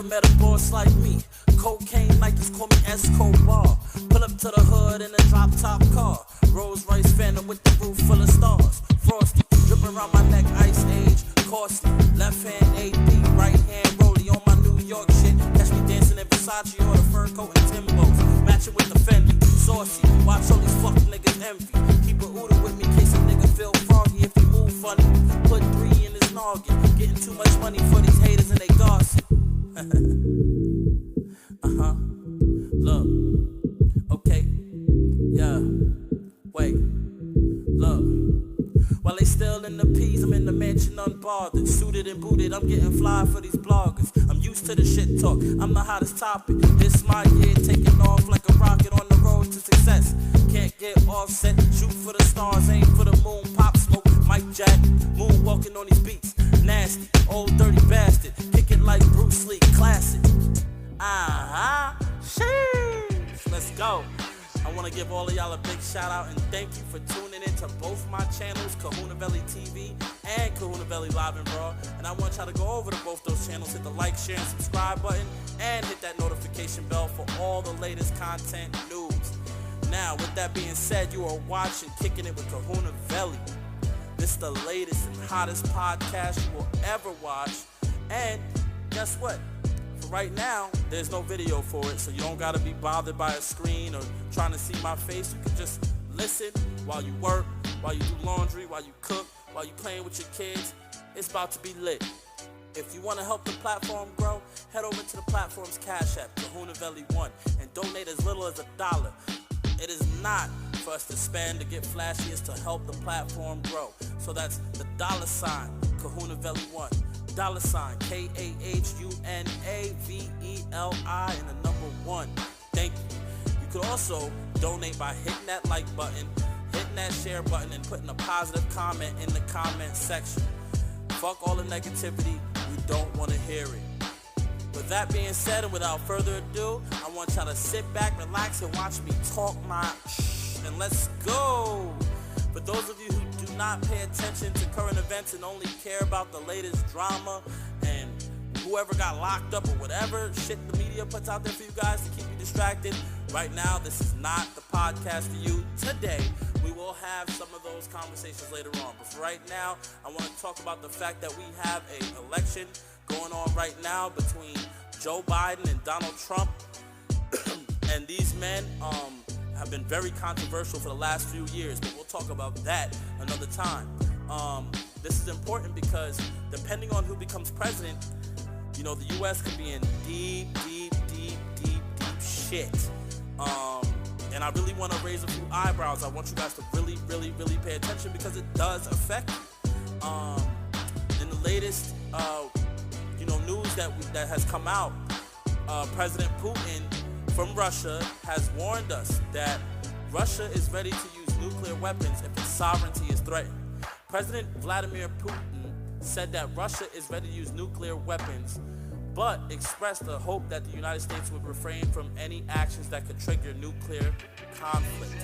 never met a boss like me. Cocaine Nikes call me Escobar. Pull up to the hood in a drop top car. Rolls Royce Phantom with the roof full of stars. Frosty, dripping around my neck, Ice Age. Costly, left hand AP, right hand Rollie on my New York shit. Catch me dancing in Versace or the fur coat and Timbos. Matching with the Fendi, saucy. Watch all these fuck niggas envy. Keep a Uda with me in case a nigga feel froggy. If he move funny, put 3 in his noggin. Getting too much money for these haters and they gossip. Look, okay, yeah, wait, look. While they still in the P's, I'm in the mansion unbothered. Suited and booted, I'm getting fly for these bloggers. I'm used to the shit talk, I'm the hottest topic. This my year, taking off like a rocket on the road to success. Can't get offset, shoot for the stars, aim for the moon. Pop smoke, Mike Jack, moonwalking on these beats. Nasty, old dirty bastard, kick it like Bruce Lee, classic. Sheesh, let's go. I want to give all of y'all a big shout out and thank you for tuning in to both my channels, Kahunaveli TV and Kahunaveli Live and Raw. And I want y'all to go over to both those channels, hit the like, share, and subscribe button, and hit that notification bell for all the latest content news. Now, with that being said, you are watching Kicking It with Kahunaveli. This is the latest and hottest podcast you will ever watch. And guess what? Right now, there's no video for it, so you don't gotta be bothered by a screen or trying to see my face. You can just listen while you work, while you do laundry, while you cook, while you playing with your kids. It's about to be lit. If you want to help the platform grow, head over to the platform's Cash App, Kahunaveli1, and donate as little as $1. It is not for us to spend to get flashy, it's to help the platform grow. So that's the $sign, Kahunaveli1. $, Kahunaveli, and the number 1. Thank you. You could also donate by hitting that like button, hitting that share button, and putting a positive comment in the comment section. Fuck all the negativity. We don't want to hear it. With that being said, and without further ado, I want y'all to sit back, relax, and watch me talk my and let's go. For those of you who do not pay attention to current events and only care about the latest drama and whoever got locked up or whatever shit the media puts out there for you guys to keep you distracted, right now this is not the podcast for you. Today we will have some of those conversations later on, but for right now I want to talk about the fact that we have an election going on right now between Joe Biden and Donald Trump. And these men have been very controversial for the last few years, but we'll talk about that another time. This is important because depending on who becomes president, you know, the U.S. could be in deep shit. And I really want to raise a few eyebrows. I want you guys to really pay attention because it does affect you. In the latest, news that has come out, President Putin from Russia has warned us that Russia is ready to use nuclear weapons if its sovereignty is threatened. President Vladimir Putin said that Russia is ready to use nuclear weapons, but expressed the hope that the United States would refrain from any actions that could trigger nuclear conflict.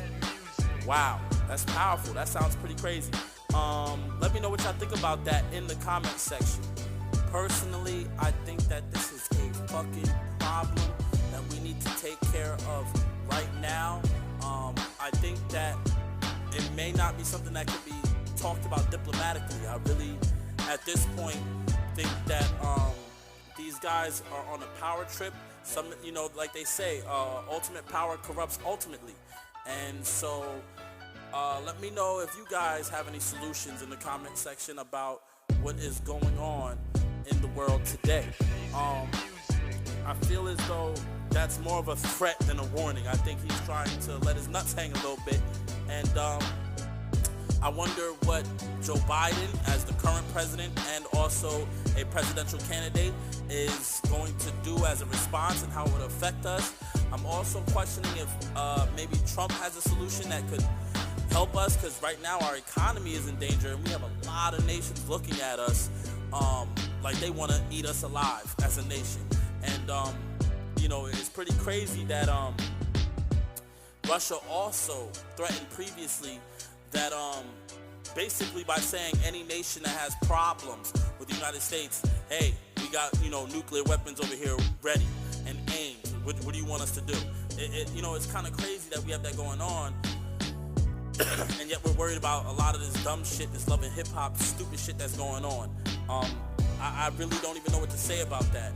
Wow, that's powerful. That sounds pretty crazy. Let me know what y'all think about that in the comment section. Personally, I think that this is a fucking problem that we need to take care of right now. I think that it may not be something that could be talked about diplomatically. I really, at this point, think that these guys are on a power trip. Some, like they say, ultimate power corrupts ultimately. And so, let me know if you guys have any solutions in the comment section about what is going on in the world today. I feel as though that's more of a threat than a warning. I think he's trying to let his nuts hang a little bit. And I wonder what Joe Biden, as the current president and also a presidential candidate, is going to do as a response and how it would affect us. I'm also questioning if maybe Trump has a solution that could help us, because right now our economy is in danger and we have a lot of nations looking at us like they want to eat us alive as a nation. And it's pretty crazy that Russia also threatened previously that basically by saying any nation that has problems with the United States, hey, we got, nuclear weapons over here ready and aimed. What do you want us to do? It's kind of crazy that we have that going on, and yet we're worried about a lot of this dumb shit, this love and hip hop, stupid shit that's going on. I really don't even know what to say about that.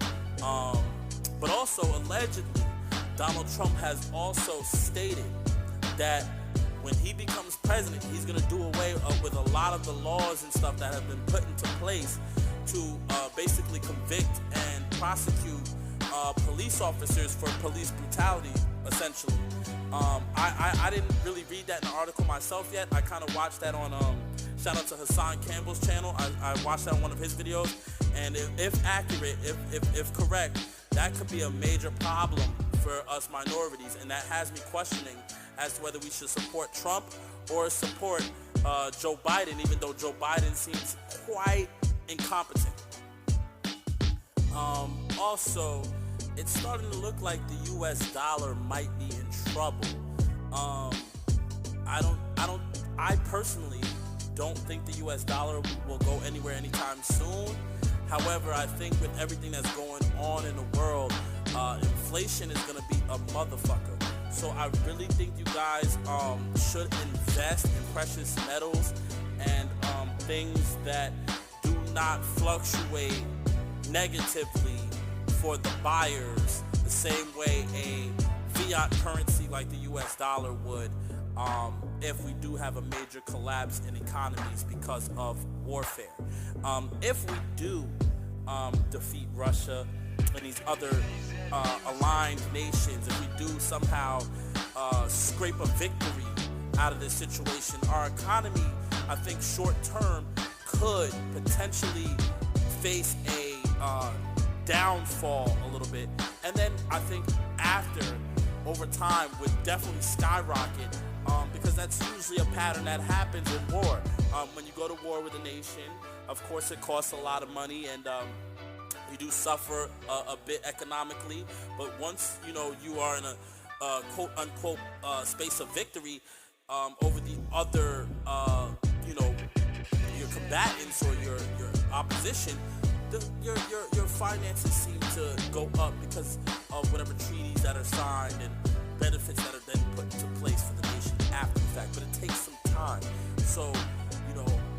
But also, allegedly, Donald Trump has also stated that when he becomes president, he's going to do away with a lot of the laws and stuff that have been put into place to basically convict and prosecute police officers for police brutality, essentially. I didn't really read that in the article myself yet. I kind of watched that on, shout out to Hassan Campbell's channel. I watched that on one of his videos, and if accurate, if correct, that could be a major problem for us minorities, and that has me questioning as to whether we should support Trump or support Joe Biden, even though Joe Biden seems quite incompetent. Also, it's starting to look like the U.S. dollar might be in trouble. I personally don't think the U.S. dollar will go anywhere anytime soon. However, I think with everything that's going on in the world, inflation is going to be a motherfucker. So I really think you guys should invest in precious metals and things that do not fluctuate negatively for the buyers the same way a fiat currency like the US dollar would if we do have a major collapse in economies because of warfare. If we do defeat Russia and these other aligned nations, if we do somehow scrape a victory out of this situation, our economy, I think short term, could potentially face a downfall a little bit, and then I think after, over time, would definitely skyrocket, because that's usually a pattern that happens in war. When you go to war with a nation, of course it costs a lot of money, and you do suffer a bit economically, but once you are in a quote unquote space of victory over the other your combatants or your opposition, your finances seem to go up because of whatever treaties that are signed and benefits that are then put into place for the nation after the fact. But it takes some time. So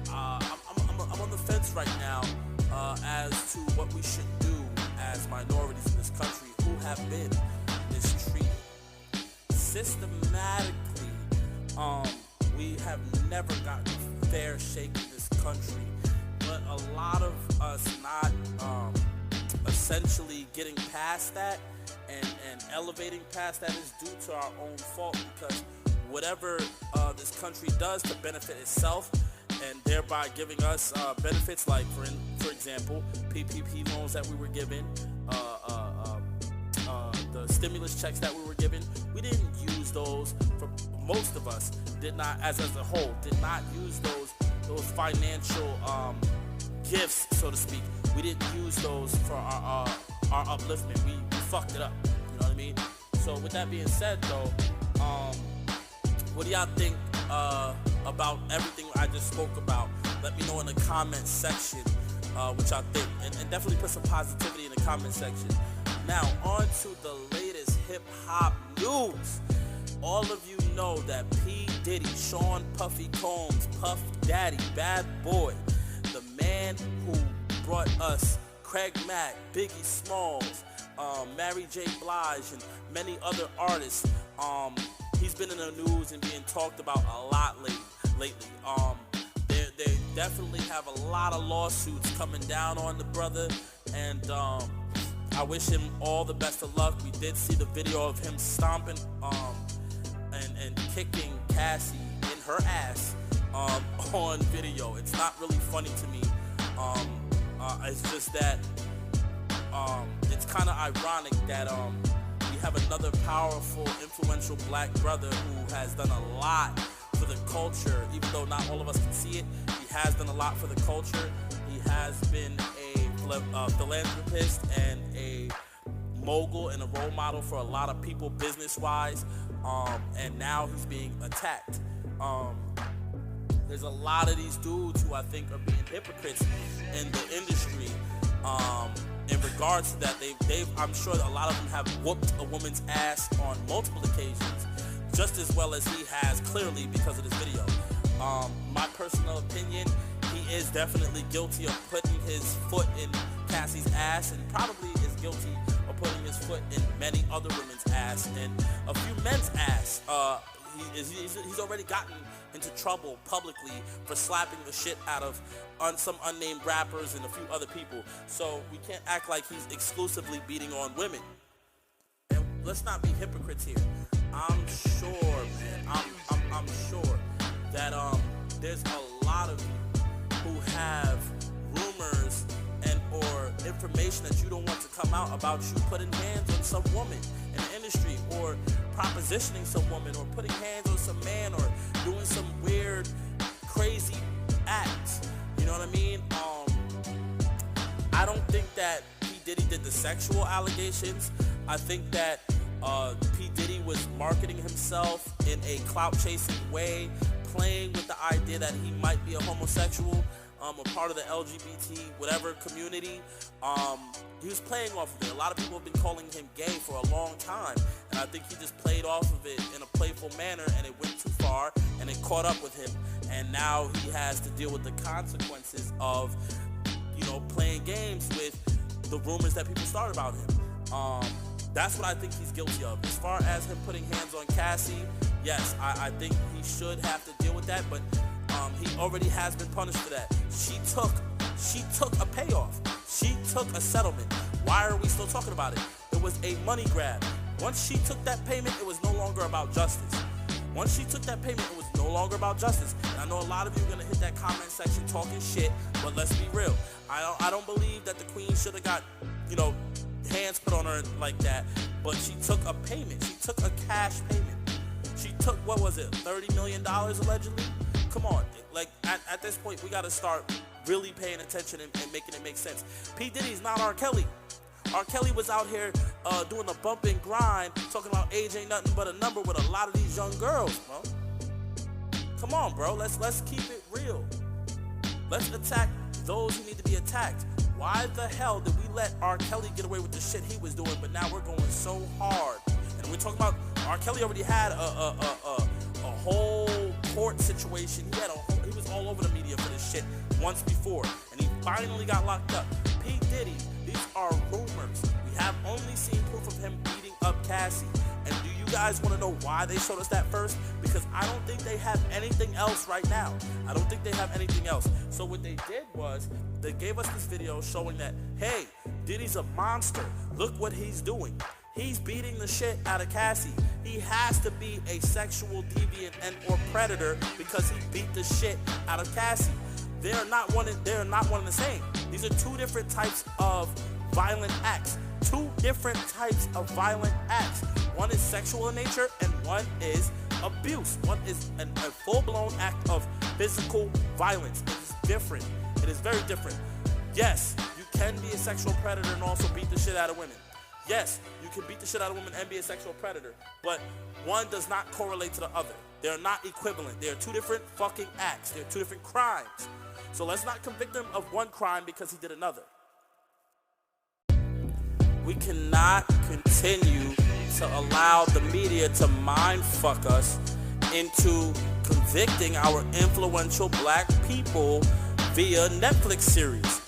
I'm on the fence right now as to what we should do as minorities in this country who have been mistreated systematically. We have never gotten a fair shake in this country, but a lot of us not essentially getting past that and elevating past that is due to our own fault, because whatever this country does to benefit itself and thereby giving us benefits like, for example, PPP loans that we were given, the stimulus checks that we were given, we didn't use those. For most of us did not, as a whole, did not use those financial gifts, so to speak. We didn't use those for our upliftment. We fucked it up. You know what I mean? So with that being said, though, what do y'all think about everything I just spoke about? Let me know in the comment section what y'all think, and definitely put some positivity in the comment section. Now, on to the latest hip-hop news. All of you know that P. Diddy, Sean Puffy Combs, Puff Daddy, Bad Boy, the man who brought us Craig Mack, Biggie Smalls, Mary J. Blige, and many other artists, he's been in the news and being talked about a lot lately. They definitely have a lot of lawsuits coming down on the brother, and I wish him all the best of luck. We did see the video of him stomping and kicking Cassie in her ass on video. It's not really funny to me. It's just that it's kind of ironic that we have another powerful, influential black brother who has done a lot for the culture. Even though not all of us can see it, he has done a lot for the culture. He has been a philanthropist and a mogul and a role model for a lot of people business-wise, and now he's being attacked. There's a lot of these dudes who I think are being hypocrites in the industry In regards to that, I'm sure that a lot of them have whooped a woman's ass on multiple occasions, just as well as he has clearly because of this video. My personal opinion, he is definitely guilty of putting his foot in Cassie's ass, and probably is guilty of putting his foot in many other women's ass and a few men's ass. He's already gotten into trouble publicly for slapping the shit out of some unnamed rappers and a few other people. So we can't act like he's exclusively beating on women. And let's not be hypocrites here. I'm sure, man. I'm sure that there's a lot of you who have rumors and or information that you don't want to come out about you putting hands on some woman in the industry, or propositioning some woman, or putting hands on some man, or doing some weird, crazy acts. You know what I mean? I don't think that P. Diddy did the sexual allegations. I think that P. Diddy was marketing himself in a clout-chasing way, playing with the idea that he might be a homosexual, a part of the LGBT whatever community. He was playing off of it. A lot of people have been calling him gay for a long time, and I think he just played off of it in a playful manner, and it went too far, and it caught up with him, and now he has to deal with the consequences of, playing games with the rumors that people start about him. That's what I think he's guilty of. As far as him putting hands on Cassie, yes, I think he should have to deal with that, but he already has been punished for that. She took a payoff. She took a settlement. Why are we still talking about it? It was a money grab. Once she took that payment, it was no longer about justice. Once she took that payment, it was no longer about justice. And I know a lot of you are going to hit that comment section talking shit, but let's be real. I don't believe that the queen should have got, hands put on her like that, but she took a payment. She took a cash payment. She took, what was it, $30 million allegedly? Come on, like at this point, we got to start really paying attention and making it make sense. P. Diddy's not R. Kelly. R. Kelly was out here doing a bump and grind, talking about age ain't nothing but a number with a lot of these young girls, bro. Come on, bro, let's keep it real. Let's attack those who need to be attacked. Why the hell did we let R. Kelly get away with the shit he was doing, but now we're going so hard? And we're talking about R. Kelly already had a whole court situation. He was all over the media for this shit once before, and he finally got locked up. P. Diddy, these are rumors. We have only seen proof of him beating up Cassie. And do you guys want to know why they showed us that first? Because I don't think they have anything else right now. I don't think they have anything else. So what they did was, they gave us this video showing that, hey, Diddy's a monster. Look what he's doing. He's beating the shit out of Cassie. He has to be a sexual deviant and or predator because he beat the shit out of Cassie. They're not one and the same. These are two different types of violent acts. Two different types of violent acts. One is sexual in nature and one is abuse. One is a full-blown act of physical violence. It is different. It is very different. Yes, you can be a sexual predator and also beat the shit out of women. Yes, you can beat the shit out of women and be a sexual predator, but one does not correlate to the other. They're not equivalent. They're two different fucking acts. They're two different crimes. So let's not convict him of one crime because he did another. We cannot continue to allow the media to mind fuck us into convicting our influential black people via Netflix series.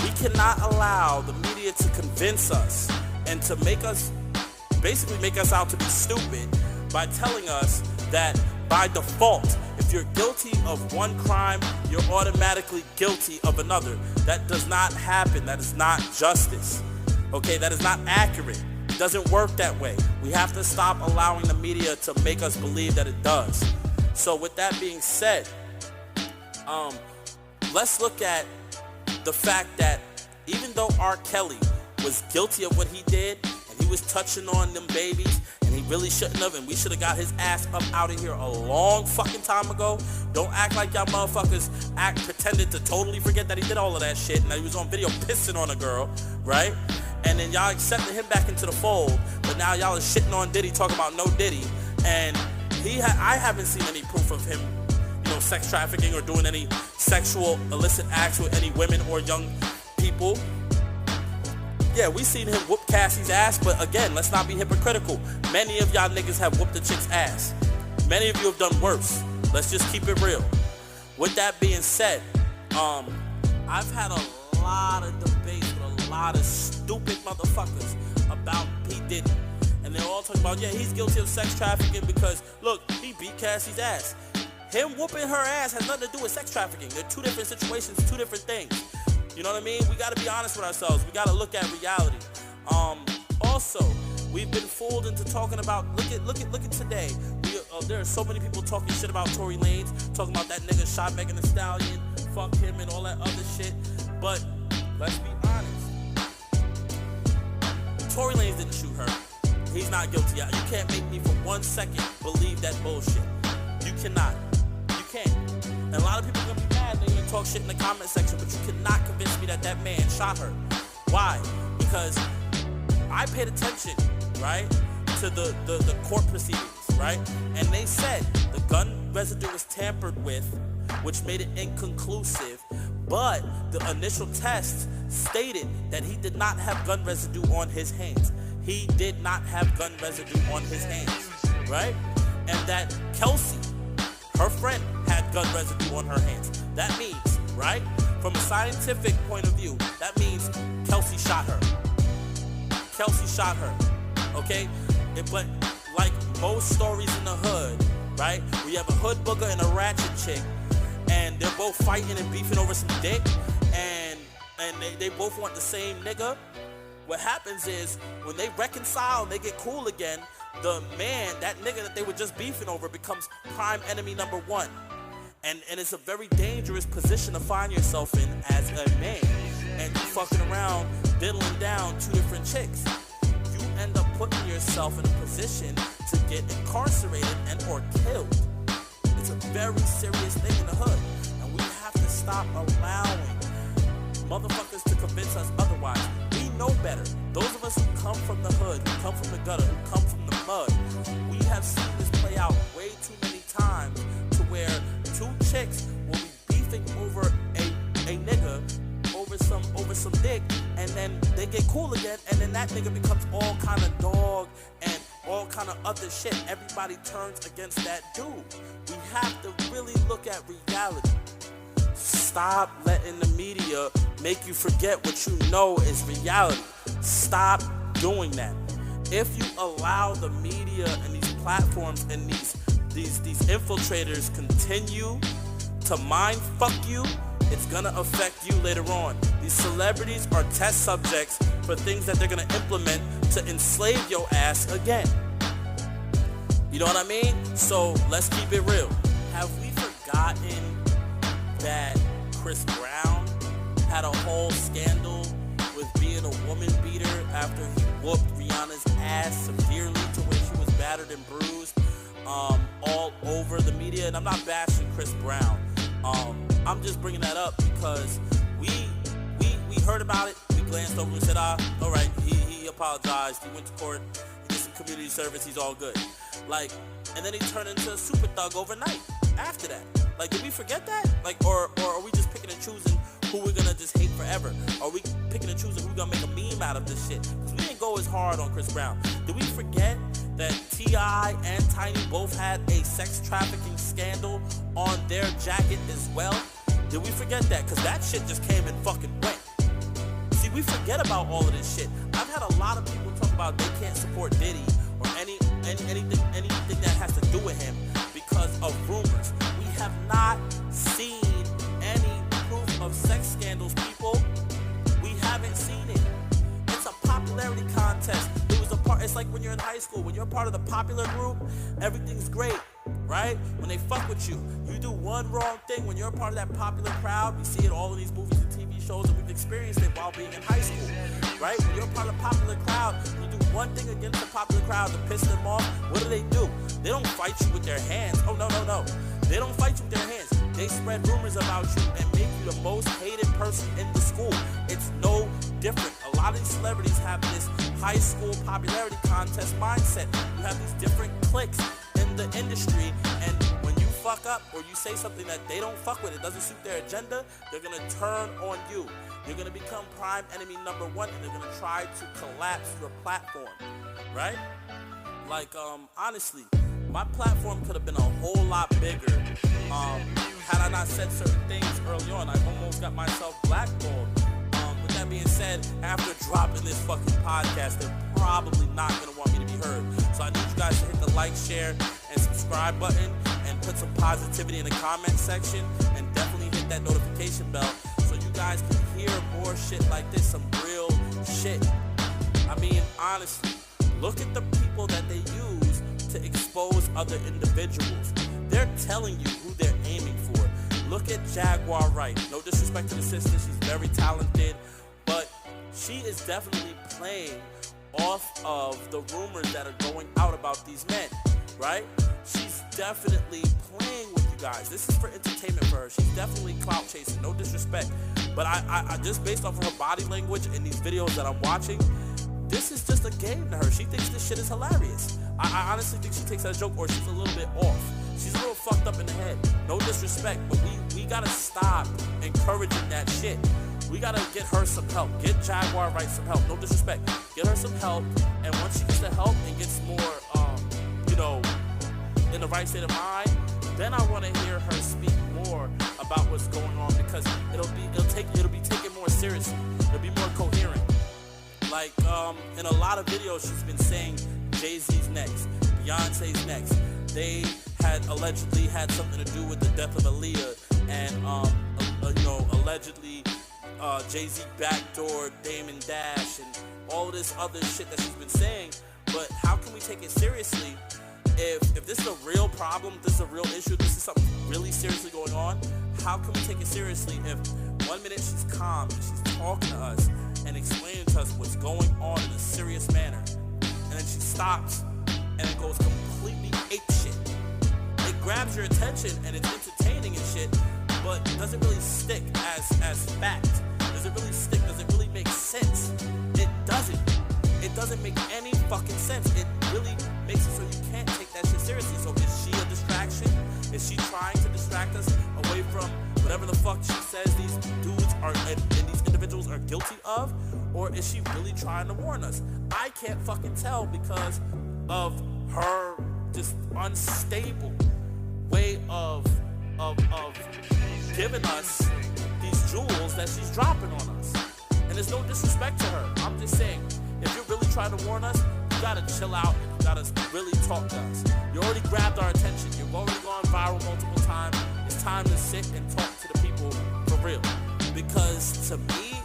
We cannot allow the media to convince us and to basically make us out to be stupid by telling us that by default, if you're guilty of one crime, you're automatically guilty of another. That does not happen. That is not justice. Okay, that is not accurate. It doesn't work that way. We have to stop allowing the media to make us believe that it does. So with that being said, let's look at the fact that even though R. Kelly was guilty of what he did, and he was touching on them babies, and he really shouldn't have, and we should have got his ass up out of here a long fucking time ago. Don't act like y'all motherfuckers pretended to totally forget that he did all of that shit, and that he was on video pissing on a girl, right? And then y'all accepted him back into the fold, but now y'all are shitting on Diddy, talking about no Diddy, and I haven't seen any proof of him, sex trafficking or doing any sexual illicit acts with any women or young people, yeah, we seen him whoop Cassie's ass, but again, let's not be hypocritical. Many of y'all niggas have whooped a chick's ass. Many of you have done worse. Let's just keep it real. With that being said, I've had a lot of debates with a lot of stupid motherfuckers about P. Diddy. And they're all talking about, yeah, he's guilty of sex trafficking because, look, he beat Cassie's ass. Him whooping her ass has nothing to do with sex trafficking. They're two different situations, two different things. You know what I mean? We got to be honest with ourselves. We got to look at reality. Also, we've been fooled into talking about, look at today. There are so many people talking shit about Tory Lanez, talking about that nigga shot Megan Thee Stallion, fuck him and all that other shit. But let's be honest. Tory Lanez didn't shoot her. He's not guilty. You can't make me for 1 second believe that bullshit. You cannot. You can't. And a lot of people are going to be mad. They're going to talk shit in the comment section, but you cannot convince me that that man shot her. Why? Because I paid attention, right, to the court proceedings, right? And they said the gun residue was tampered with, which made it inconclusive, but the initial test stated that he did not have gun residue on his hands. He did not have gun residue on his hands, right? And that Kelsey, her friend, had gun residue on her hands. That means, right, from a scientific point of view, that means Kelsey shot her. Kelsey shot her, okay? But like most stories in the hood, right, we have a hood booger and a ratchet chick, and they're both fighting and beefing over some dick, and they both want the same nigga. What happens is, when they reconcile and they get cool again, the man, that nigga that they were just beefing over, becomes prime enemy number one. And it's a very dangerous position to find yourself in as a man. And you fucking around, diddling down two different chicks. You end up putting yourself in a position to get incarcerated and or killed. It's a very serious thing in the hood. And we have to stop allowing motherfuckers to convince us otherwise. We know better. Those of us who come from the hood, who come from the gutter, who come from the mud, we have seen this play out way too many times to where two chicks will be beefing over a nigga over some dick, and then they get cool again, and then that nigga becomes all kind of dog and all kind of other shit. Everybody turns against that dude. We have to really look at reality. Stop letting the media make you forget what you know is reality. Stop doing that. If you allow the media and these platforms and these infiltrators continue to mind fuck you, it's gonna affect you later on. These celebrities are test subjects for things that they're gonna implement to enslave your ass again. You know what I mean? So let's keep it real. Have we forgotten that Chris Brown had a whole scandal with being a woman beater after he whooped Rihanna's ass severely to where she was battered and bruised all over the media? And I'm not bashing Chris Brown. I'm just bringing that up because we heard about it. We glanced over and said, all right, he apologized. He went to court. He did some community service. He's all good. Like, and then he turned into a super thug overnight after that. Like, did we forget that? Like, or are we just picking and choosing who we're gonna just hate forever? Are we picking and choosing who we're gonna make a meme out of this shit? Because we didn't go as hard on Chris Brown. Did we forget that T.I. and Tiny both had a sex trafficking scandal on their jacket as well? Did we forget that? Because that shit just came and fucking went. See, we forget about all of this shit. I've had a lot of people talk about they can't support Diddy or anything that has to do with him because of rumors. We have not seen any proof of sex scandals, people. We haven't seen it. It's a popularity contest. It's like when you're in high school, when you're a part of the popular group, everything's great, right? When they fuck with you, you do one wrong thing. When you're a part of that popular crowd, we see it all in these movies and TV shows, and we've experienced it while being in high school, right? When you're a part of the popular crowd, you do one thing against the popular crowd to piss them off. What do? They don't fight you with their hands. Oh, no. They don't fight you with their hands. They spread rumors about you and make you the most hated person in the school. It's no different. A lot of these celebrities have this high school popularity contest mindset. You have these different cliques in the industry, and when you fuck up or you say something that they don't fuck with, it doesn't suit their agenda, they're going to turn on you. You're going to become prime enemy number one, and they're going to try to collapse your platform, right? Like, honestly, my platform could have been a whole lot bigger had I not said certain things early on. I almost got myself blackballed. With that being said, after dropping this fucking podcast, they're probably not going to want me to be heard. So I need you guys to hit the like, share, and subscribe button, and put some positivity in the comment section, and definitely hit that notification bell so you guys can hear more shit like this, some real shit. I mean, honestly, look at the people that they use to expose other individuals. They're telling you who they're aiming for. Look at Jaguar Wright. No disrespect to the sister, she's very talented, but she is definitely playing off of the rumors that are going out about these men, right? She's definitely playing with you guys. This is for entertainment for her. She's definitely clout chasing, no disrespect. But I just based off of her body language and these videos that I'm watching, this is just a game to her. She thinks this shit is hilarious. I honestly think she takes that joke, or she's a little bit off. She's a little fucked up in the head. No disrespect, but we gotta stop encouraging that shit. We gotta get her some help. Get Jaguar Wright some help. No disrespect. Get her some help, and once she gets the help and gets more, in the right state of mind, then I want to hear her speak more about what's going on, because it'll be taken more seriously. It'll be more coherent. Like, in a lot of videos, she's been saying Jay-Z's next, Beyonce's next. They had allegedly had something to do with the death of Aaliyah, and allegedly Jay-Z backdoored Damon Dash and all of this other shit that she's been saying. But how can we take it seriously if this is a real problem, this is a real issue, this is something really seriously going on? How can we take it seriously if 1 minute she's calm and she's talking to us and explaining to us what's going on in a serious manner, and then she stops and it goes completely apeshit? It grabs your attention and it's entertaining and shit, but does it really stick as fact? Does it really stick? Does it really make sense? It doesn't. It doesn't make any fucking sense. It really makes it so you can't take that shit seriously. So is she a distraction? Is she trying to distract us away from whatever the fuck she says these dudes are and these individuals are guilty of? Or is she really trying to warn us? I can't fucking tell because of her just unstable way of giving us these jewels that she's dropping on us. And there's no disrespect to her. I'm just saying, if you're really trying to warn us, you gotta chill out. You gotta really talk to us. You already grabbed our attention. You've already gone viral multiple times. It's time to sit and talk to the people for real. Because to me,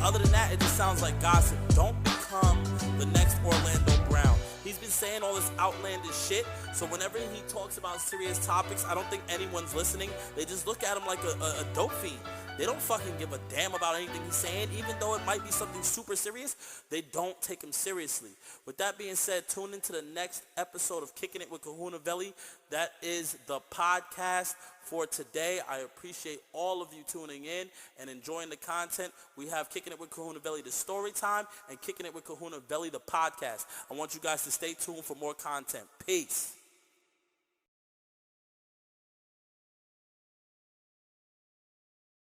other than that, it just sounds like gossip. Don't become the next Orlando Brown. He's been saying all this outlandish shit, so whenever he talks about serious topics, I don't think anyone's listening. They just look at him like a dope fiend. They don't fucking give a damn about anything he's saying, even though it might be something super serious. They don't take him seriously. With that being said, tune into the next episode of Kicking It with Kahunaveli. That is the podcast for today. I appreciate all of you tuning in and enjoying the content. We have Kicking It with Kahunaveli, the story time, and Kicking It with Kahunaveli, the podcast. I want you guys to stay tuned for more content. Peace.